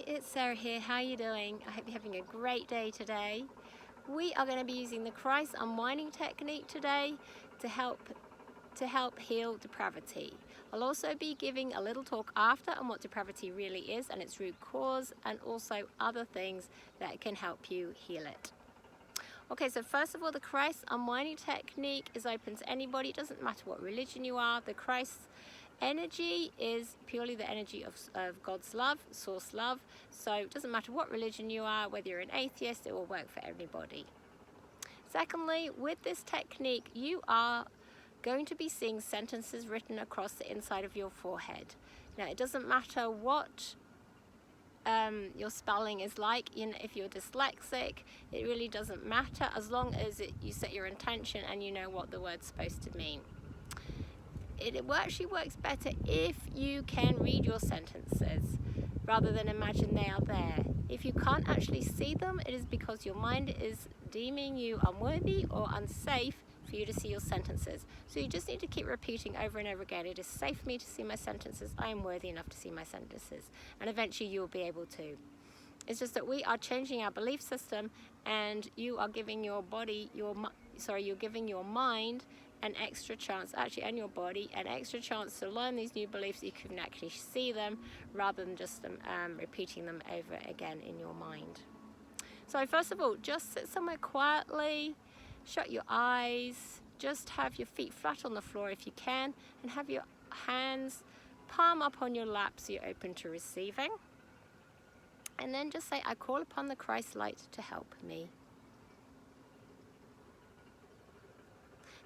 Hi, it's Sarah here. How are you doing? I hope you're having a great day today. We are going to be using the Christ unwinding technique today to help heal depravity. I'll also be giving a little talk after on what depravity really is and its root cause, and also other things that can help you heal it. Okay, so first of all, the Christ unwinding technique is open to anybody. It doesn't matter what religion you are. The Christ energy is purely the energy of God's love, source love. So it doesn't matter what religion you are, whether you're an atheist, it will work for everybody. Secondly, with this technique, you are going to be seeing sentences written across the inside of your forehead. Now, it doesn't matter what your spelling is like. If you're dyslexic, it really doesn't matter as long as you set your intention and you know what the word's supposed to mean. It actually works better if you can read your sentences rather than imagine they are there. If you can't actually see them, it is because your mind is deeming you unworthy or unsafe for you to see your sentences. So you just need to keep repeating over and over again, it is safe for me to see my sentences, I am worthy enough to see my sentences, and eventually you will be able to. It's just that we are changing our belief system, and you are giving your body, you're giving your mind an extra chance, actually, and your body an extra chance to learn these new beliefs. You can actually see them rather than just repeating them over again in your mind. So first of all, just sit somewhere quietly, shut your eyes, just have your feet flat on the floor if you can, and have your hands palm up on your lap so you're open to receiving. And then just say, I call upon the Christ light to help me.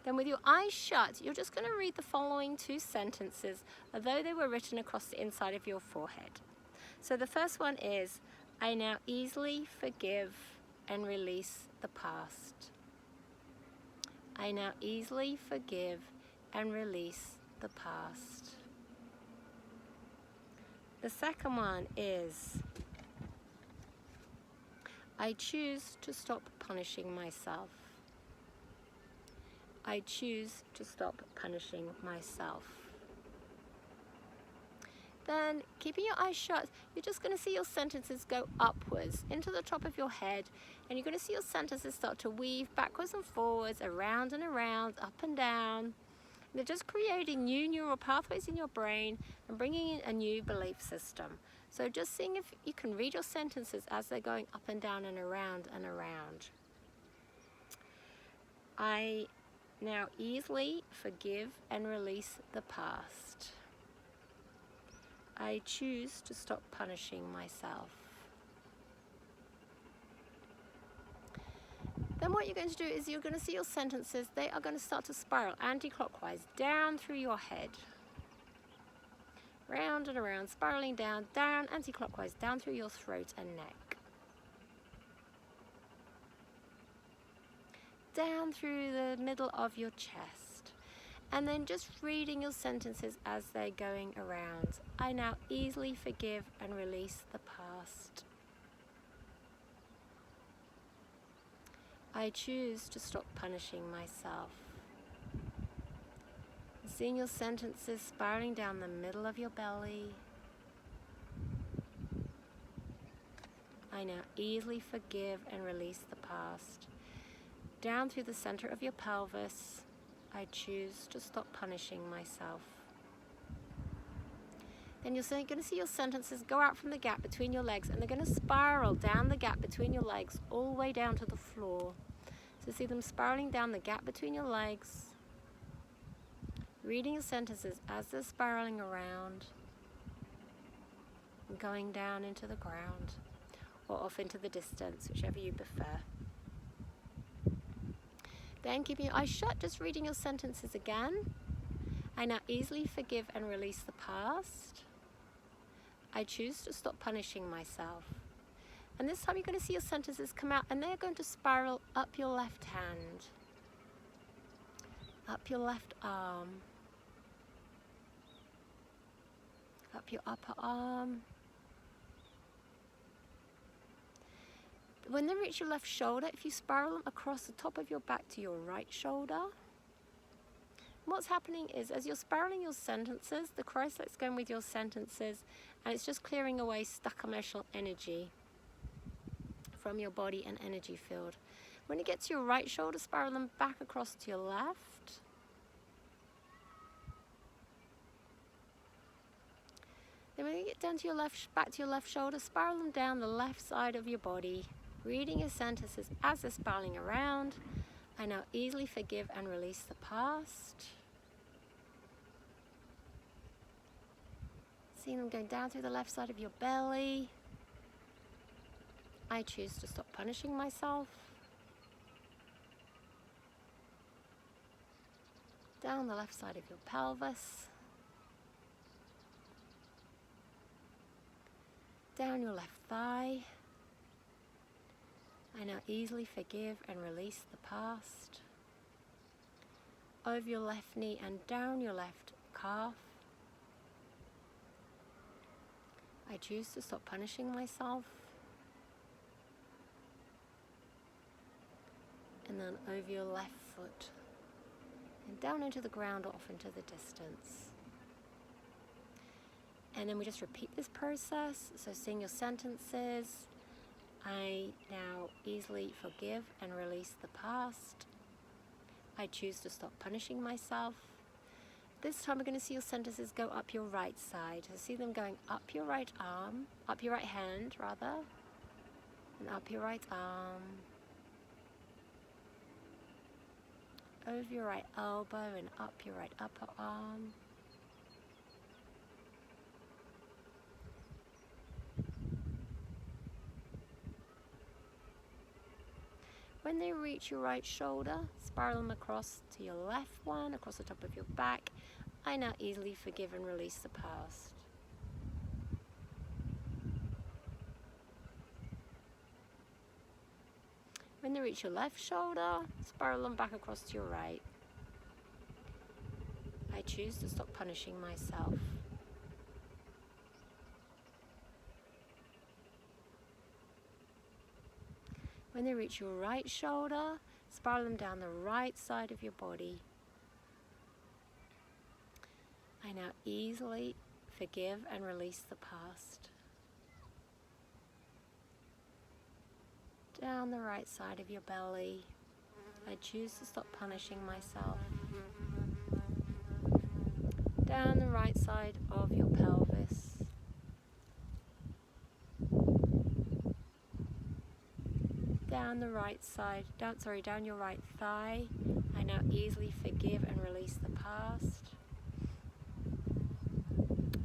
Then with your eyes shut, you're just going to read the following two sentences, although they were written across the inside of your forehead. So the first one is, I now easily forgive and release the past. I now easily forgive and release the past. The second one is, I choose to stop punishing myself. I choose to stop punishing myself. Then, keeping your eyes shut, you're just going to see your sentences go upwards into the top of your head, and you're going to see your sentences start to weave backwards and forwards, around and around, up and down. And they're just creating new neural pathways in your brain and bringing in a new belief system. So just seeing if you can read your sentences as they're going up and down and around and around. I now easily forgive and release the past. I choose to stop punishing myself. Then what you're going to do is you're going to see your sentences, they are going to start to spiral anti-clockwise down through your head. Round and around, spiraling down, anti-clockwise, down through your throat and neck. Down through the middle of your chest. And then just reading your sentences as they're going around. I now easily forgive and release the past. I choose to stop punishing myself. Seeing your sentences spiraling down the middle of your belly. I now easily forgive and release the past. Down through the center of your pelvis. I choose to stop punishing myself. Then you're going to see your sentences go out from the gap between your legs, and they're going to spiral down the gap between your legs all the way down to the floor. So see them spiraling down the gap between your legs. Reading your sentences as they're spiraling around and going down into the ground or off into the distance, whichever you prefer. Then keeping your eyes shut, just reading your sentences again. I now easily forgive and release the past. I choose to stop punishing myself. And this time you're going to see your sentences come out, and they're going to spiral up your left hand, up your left arm, up your upper arm. When they reach your left shoulder, if you spiral them across the top of your back to your right shoulder, What's happening is, as you're spiraling your sentences, the Christ light's going with your sentences, and it's just clearing away stuck emotional energy from your body and energy field. When you get to your right shoulder, spiral them back across to your left. Then when you get down to your left, back to your left shoulder, spiral them down the left side of your body, reading your sentences as they're spiraling around. I now easily forgive and release the past. See them going down through the left side of your belly. I choose to stop punishing myself. Down the left side of your pelvis. Down your left thigh. I now easily forgive and release the past. Over your left knee and down your left calf. I choose to stop punishing myself. And then over your left foot. And down into the ground or off into the distance. And then we just repeat this process. So seeing your sentences. I now easily forgive and release the past. I choose to stop punishing myself. This time we're going to see your sentences go up your right side. So see them going up your right arm, up your right hand rather, and up your right arm, over your right elbow and up your right upper arm. When they reach your right shoulder, spiral them across to your left one, across the top of your back. I now easily forgive and release the past. When they reach your left shoulder, spiral them back across to your right. I choose to stop punishing myself. When they reach your right shoulder, spiral them down the right side of your body. I now easily forgive and release the past. Down the right side of your belly. I choose to stop punishing myself. Down the right side of your pelvis. Down the right side, down your right thigh. I now easily forgive and release the past.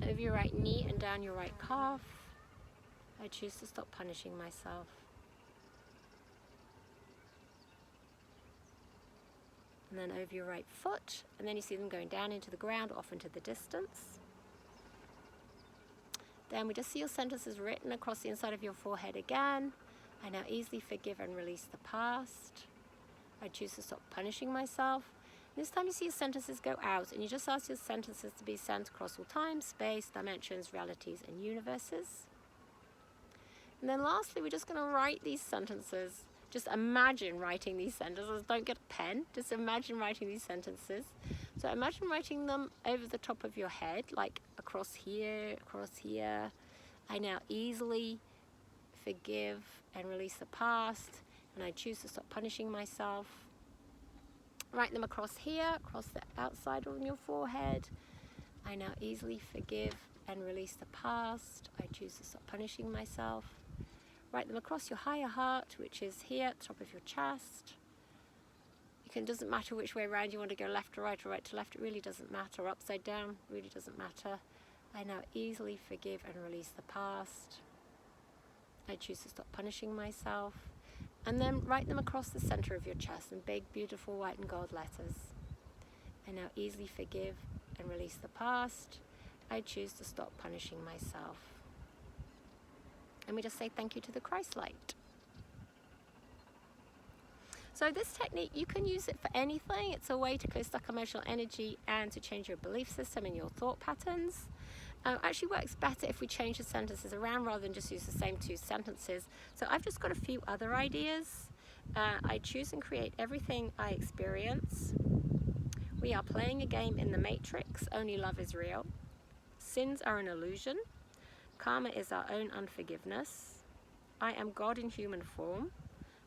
Over your right knee and down your right calf. I choose to stop punishing myself. And then over your right foot, and then you see them going down into the ground, off into the distance. Then we just see your sentences written across the inside of your forehead again. I now easily forgive and release the past. I choose to stop punishing myself. This time you see your sentences go out, and you just ask your sentences to be sent across all time, space, dimensions, realities, and universes. And then lastly, we're just going to write these sentences. Just imagine writing these sentences. Don't get a pen. Just imagine writing these sentences. So imagine writing them over the top of your head, like across here, across here. I now easily forgive and release the past, and I choose to stop punishing myself. Write them across here, across the outside on your forehead. I now easily forgive and release the past. I choose to stop punishing myself. Write them across your higher heart, which is here at the top of your chest. Doesn't matter which way around you want to go, left to right or right to left, it really doesn't matter. Upside down, really doesn't matter. I now easily forgive and release the past. I choose to stop punishing myself. And then write them across the center of your chest in big, beautiful white and gold letters. I now easily forgive and release the past. I choose to stop punishing myself. And we just say thank you to the Christ light. So this technique, you can use it for anything. It's a way to clear stuck emotional energy and to change your belief system and your thought patterns. Actually works better if we change the sentences around rather than just use the same two sentences. So I've just got a few other ideas. I choose and create everything I experience. We are playing a game in the matrix. Only love is real. Sins are an illusion. Karma is our own unforgiveness. I am God in human form.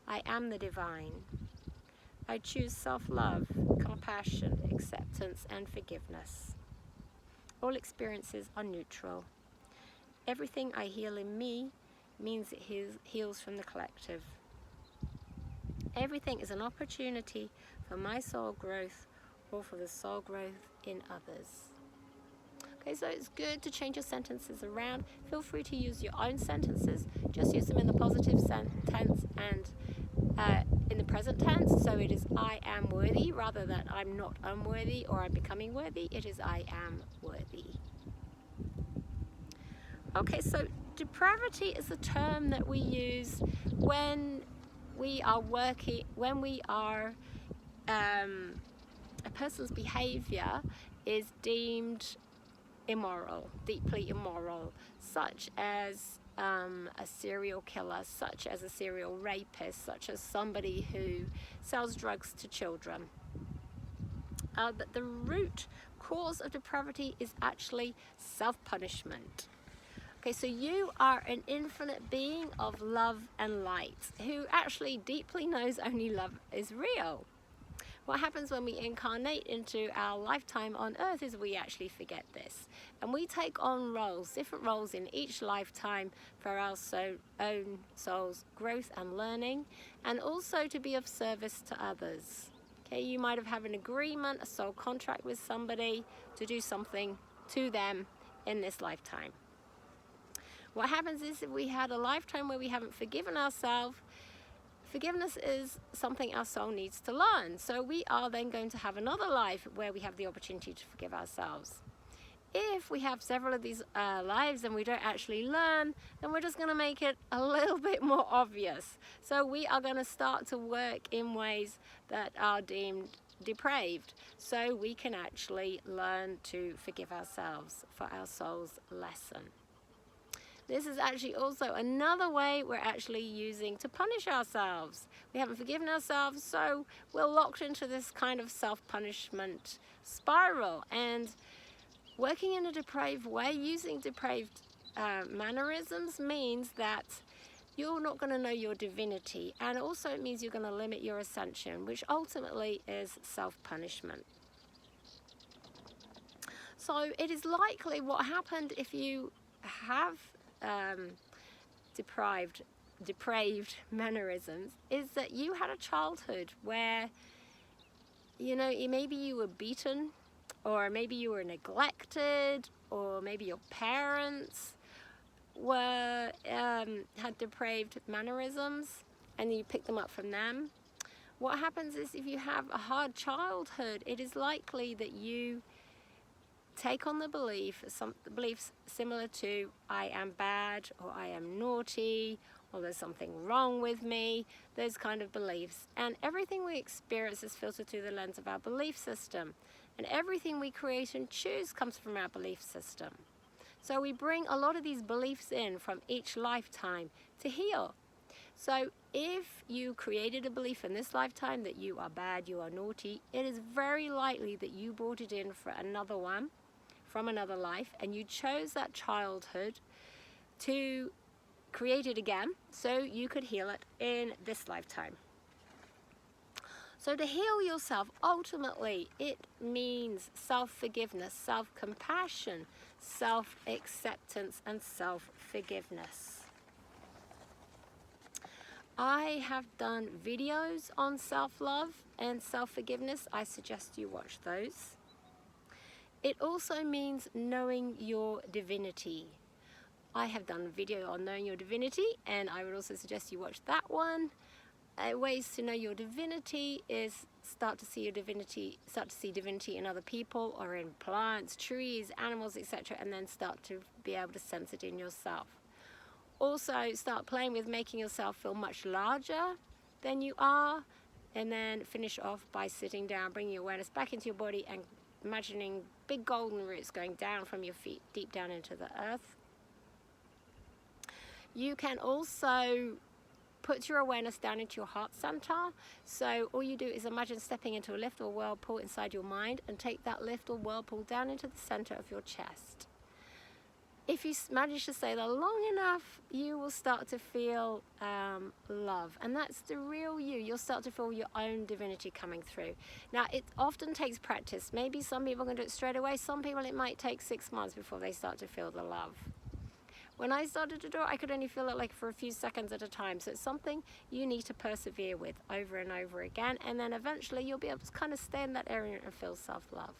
I am the divine. I choose self-love, compassion, acceptance, and forgiveness. All experiences are neutral. Everything I heal in me means it heals from the collective. Everything is an opportunity for my soul growth or for the soul growth in others. Okay, so it's good to change your sentences around. Feel free to use your own sentences. Just use them in the positive tense and in the present tense. So it is I am worthy rather than I'm not unworthy or I'm becoming worthy. It is I am worthy. Okay, so depravity is a term that we use when we are a person's behavior is deemed immoral, deeply immoral, such as a serial killer, such as a serial rapist, such as somebody who sells drugs to children. But the root cause of depravity is actually self-punishment. Okay, so you are an infinite being of love and light who actually deeply knows only love is real. What happens when we incarnate into our lifetime on earth is we actually forget this. And we take on roles, different roles in each lifetime for our own soul's growth and learning, and also to be of service to others. Okay, you might have had an agreement, a soul contract with somebody to do something to them in this lifetime. What happens is if we had a lifetime where we haven't forgiven ourselves, forgiveness is something our soul needs to learn. So we are then going to have another life where we have the opportunity to forgive ourselves. If we have several of these lives and we don't actually learn, then we're just going to make it a little bit more obvious. So we are going to start to work in ways that are deemed depraved, so we can actually learn to forgive ourselves for our soul's lesson. This is actually also another way we're actually using to punish ourselves. We haven't forgiven ourselves, so we're locked into this kind of self-punishment spiral. And working in a depraved way, using depraved mannerisms means that you're not going to know your divinity. And also it means you're going to limit your ascension, which ultimately is self-punishment. So it is likely what happened if you have depraved mannerisms is that you had a childhood where, you know, maybe you were beaten, or maybe you were neglected, or maybe your parents had depraved mannerisms and you picked them up from them. What happens is if you have a hard childhood, it is likely that you take on the beliefs similar to I am bad, or I am naughty, or there's something wrong with me, those kind of beliefs. And everything we experience is filtered through the lens of our belief system. And everything we create and choose comes from our belief system. So we bring a lot of these beliefs in from each lifetime to heal. So if you created a belief in this lifetime that you are bad, you are naughty, it is very likely that you brought it in for another one, from another life, and you chose that childhood to create it again so you could heal it in this lifetime. So to heal yourself, ultimately, it means self-forgiveness, self-compassion, self-acceptance, and self-forgiveness. I have done videos on self-love and self-forgiveness. I suggest you watch those. It also means knowing your divinity. I have done a video on knowing your divinity, and I would also suggest you watch that one. Ways to know your divinity is start to see divinity in other people or in plants, trees, animals, etc., and then start to be able to sense it in yourself. Also, start playing with making yourself feel much larger than you are, and then finish off by sitting down, bringing your awareness back into your body and imagining big golden roots going down from your feet deep down into the earth. You can also Put your awareness down into your heart center. So all you do is imagine stepping into a lift or whirlpool inside your mind, and take that lift or whirlpool down into the center of your chest. If you manage to stay there long enough, you will start to feel love, and that's the real you. You'll start to feel your own divinity coming through. Now, it often takes practice. Maybe some people can do it straight away. Some people, it might take 6 months before they start to feel the love. When I started to do it, I could only feel it like for a few seconds at a time. So it's something you need to persevere with over and over again, and then eventually you'll be able to kind of stay in that area and feel self-love.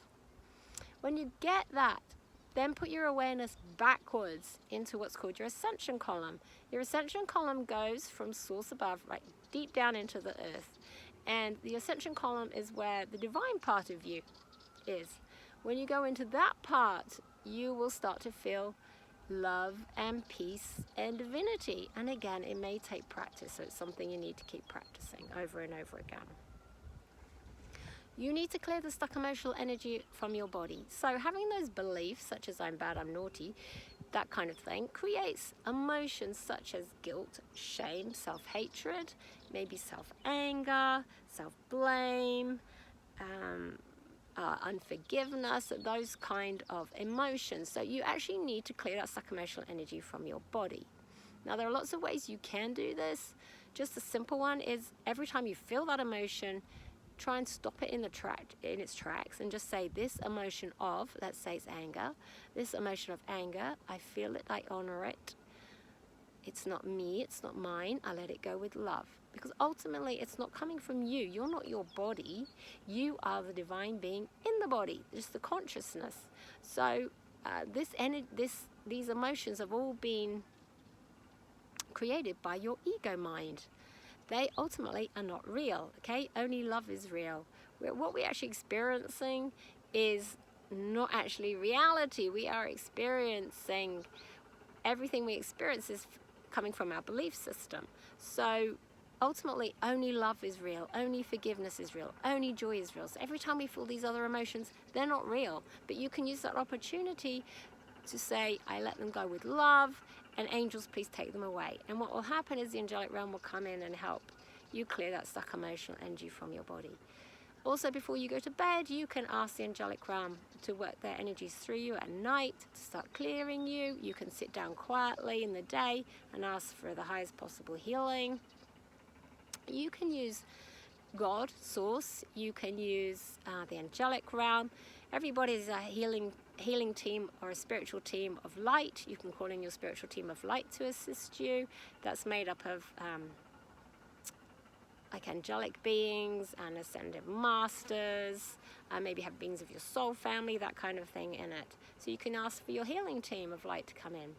When you get that, then put your awareness backwards into what's called your ascension column. Your ascension column goes from source above, right deep down into the earth. And the ascension column is where the divine part of you is. When you go into that part, you will start to feel love and peace and divinity. And again, it may take practice, so it's something you need to keep practicing over and over again. You need to clear the stuck emotional energy from your body. So having those beliefs, such as I'm bad, I'm naughty, that kind of thing, creates emotions such as guilt, shame, self-hatred, maybe self-anger, self-blame, unforgiveness, those kind of emotions. So you actually need to clear that stuck emotional energy from your body. Now, there are lots of ways you can do this. Just a simple one is every time you feel that emotion, try and stop it in its tracks and just say, this emotion of, let's say it's anger, this emotion of anger, I feel it, I honor it. It's not me, it's not mine, I let it go with love. Because ultimately it's not coming from you. You're not your body. You are the divine being in the body, just the consciousness. So these emotions have all been created by your ego mind. They ultimately are not real, okay? Only love is real. What we're actually experiencing is not actually reality. We are experiencing, everything we experience is coming from our belief system. So ultimately, only love is real, only forgiveness is real, only joy is real. So every time we feel these other emotions, they're not real. But you can use that opportunity to say, I let them go with love, and angels, please take them away. And what will happen is the angelic realm will come in and help you clear that stuck emotional energy from your body. Also, before you go to bed, you can ask the angelic realm to work their energies through you at night to start clearing you. You can sit down quietly in the day and ask for the highest possible healing. You can use God, Source. You can use the angelic realm. Everybody's a healing team or a spiritual team of light. You can call in your spiritual team of light to assist you. That's made up of like angelic beings and ascended masters, maybe have beings of your soul family, that kind of thing in it. So you can ask for your healing team of light to come in.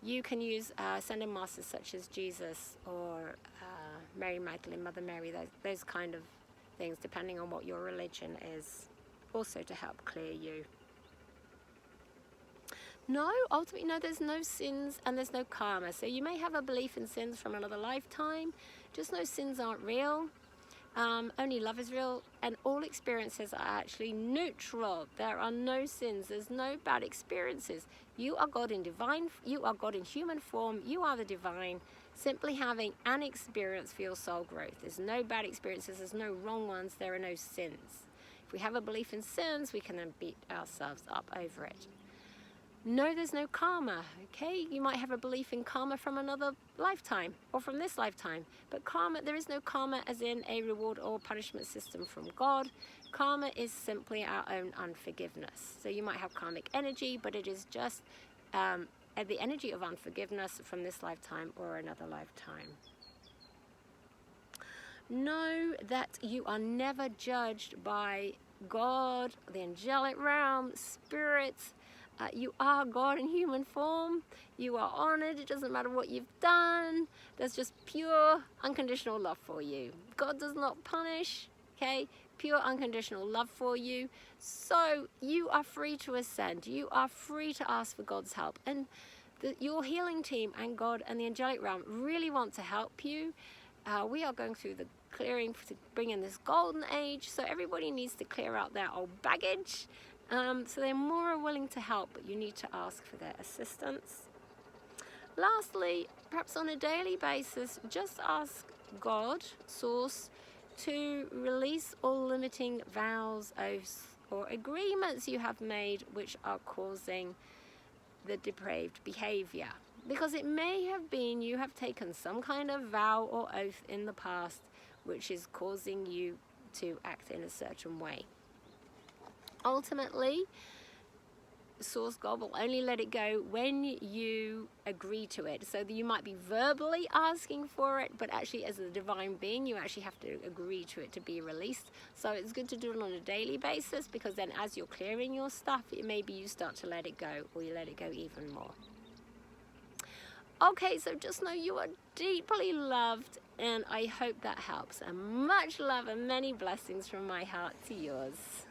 You can use ascended masters such as Jesus or Mary Magdalene, Mother Mary, those kind of things, depending on what your religion is, also to help clear you. No, ultimately, no, there's no sins and there's no karma. So you may have a belief in sins from another lifetime. Just know sins aren't real. Only love is real, and all experiences are actually neutral. There are no sins. There's no bad experiences. You are God in divine. You are God in human form. You are the divine. Simply having an experience for your soul growth. There's no bad experiences. There's no wrong ones. There are no sins. If we have a belief in sins, we can then beat ourselves up over it. No, there's no karma, okay? You might have a belief in karma from another lifetime or from this lifetime. But karma, there is no karma as in a reward or punishment system from God. Karma is simply our own unforgiveness. So you might have karmic energy, but it is just the energy of unforgiveness from this lifetime or another lifetime. Know that you are never judged by God, the angelic realm, spirits. You are God in human form. You are honored. It doesn't matter what you've done. There's just pure, unconditional love for you. God does not punish, okay? Pure, unconditional love for you. So you are free to ascend. You are free to ask for God's help. And your healing team and God and the angelic realm really want to help you. We are going through the clearing to bring in this golden age. So everybody needs to clear out their old baggage. So they're more willing to help, but you need to ask for their assistance. Lastly, perhaps on a daily basis, just ask God, Source, to release all limiting vows, oaths, or agreements you have made which are causing the depraved behavior. Because it may have been you have taken some kind of vow or oath in the past which is causing you to act in a certain way. Ultimately, Source God will only let it go when you agree to it. So that you might be verbally asking for it, but actually as a divine being, you actually have to agree to it to be released. So it's good to do it on a daily basis, because then as you're clearing your stuff, maybe you start to let it go, or you let it go even more. Okay, so just know you are deeply loved, and I hope that helps. And much love and many blessings from my heart to yours.